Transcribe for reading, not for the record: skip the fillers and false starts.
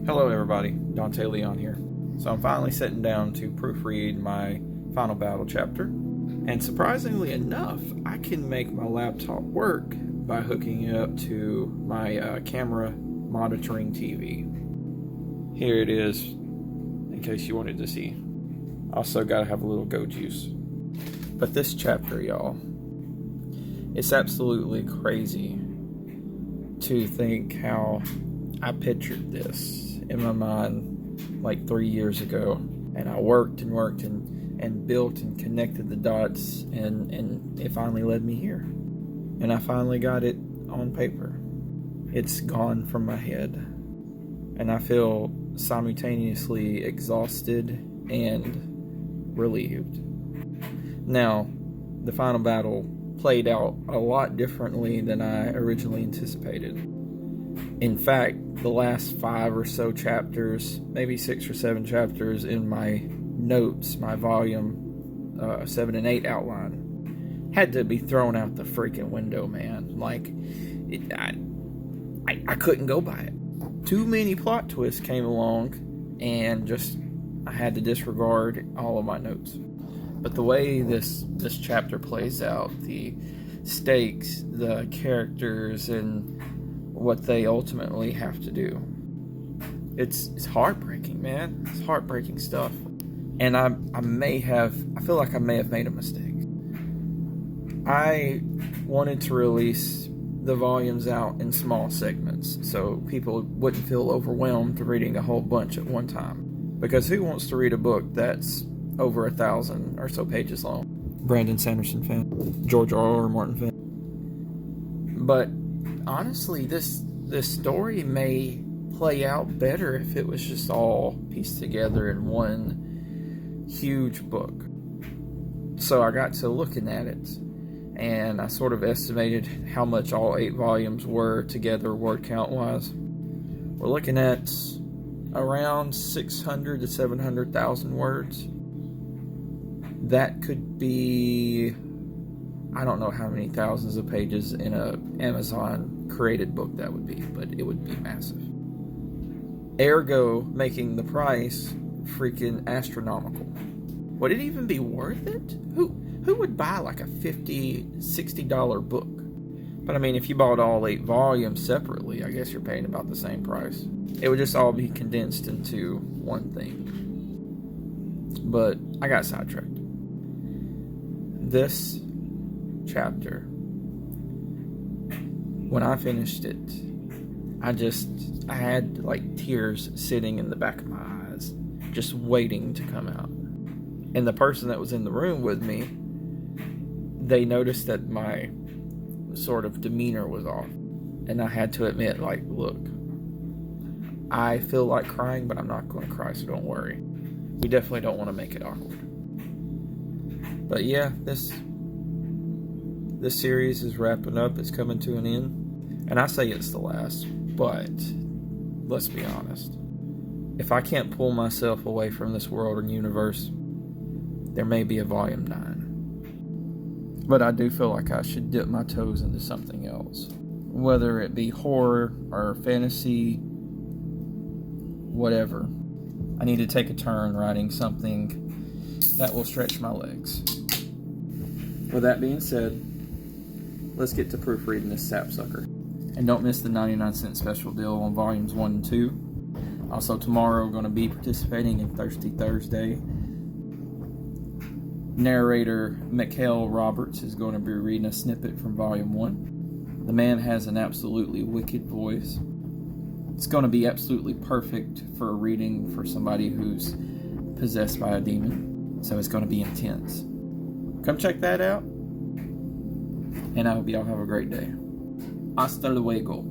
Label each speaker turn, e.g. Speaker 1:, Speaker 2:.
Speaker 1: Hello everybody, Dante Leon here. So I'm finally sitting down to proofread my Final Battle chapter, and surprisingly enough, I can make my laptop work by hooking it up to my camera monitoring TV. Here it is, in case you wanted to see. Also gotta have a little go juice. But this chapter, y'all, it's absolutely crazy to think how I pictured this in my mind like 3 years ago, and I worked and built and connected the dots, and it finally led me here, and I finally got it on paper. It's gone from my head, and I feel simultaneously exhausted and relieved. Now, the final battle played out a lot differently than I originally anticipated. In fact, the last 5 or so chapters, maybe 6 or 7 chapters in my notes, my volume 7 and 8 outline, had to be thrown out the freaking window, man. Like, I couldn't go by it. Too many plot twists came along, and I had to disregard all of my notes. But the way this chapter plays out, the stakes, the characters, and what they ultimately have to do, it's heartbreaking, man. It's heartbreaking stuff. And I feel like I may have made a mistake. I wanted to release the volumes out in small segments so people wouldn't feel overwhelmed reading a whole bunch at one time. Because who wants to read a book that's over 1,000 or so pages long? Brandon Sanderson fan, George R.R. Martin fan. But honestly, this story may play out better if it was just all pieced together in one huge book. So I got to looking at it, and I sort of estimated how much all 8 volumes were together word count wise. We're looking at around 600 to 700,000 words. That could be, I don't know how many thousands of pages in a Amazon created book that would be, but it would be massive. Ergo, making the price freaking astronomical. Would it even be worth it? Who would buy like a $50, $60 book? But I mean, if you bought all 8 volumes separately, I guess you're paying about the same price. It would just all be condensed into one thing. But I got sidetracked. This chapter, when I finished it, I had like tears sitting in the back of my eyes, just waiting to come out. And the person that was in the room with me, they noticed that my sort of demeanor was off. And I had to admit, like, look, I feel like crying, but I'm not going to cry, so don't worry. We definitely don't want to make it awkward. But yeah, this series is wrapping up. It's coming to an end. And I say it's the last, but let's be honest. If I can't pull myself away from this world and universe, there may be a volume 9. But I do feel like I should dip my toes into something else. Whether it be horror or fantasy, whatever. I need to take a turn writing something that will stretch my legs. With that being said, let's get to proofreading this sapsucker. And don't miss the 99-cent special deal on volumes 1 and 2. Also, tomorrow we're going to be participating in Thirsty Thursday. Narrator Mikhail Roberts is going to be reading a snippet from volume 1. The man has an absolutely wicked voice. It's going to be absolutely perfect for a reading for somebody who's possessed by a demon. So it's going to be intense. Come check that out. And I hope y'all have a great day. Hasta luego.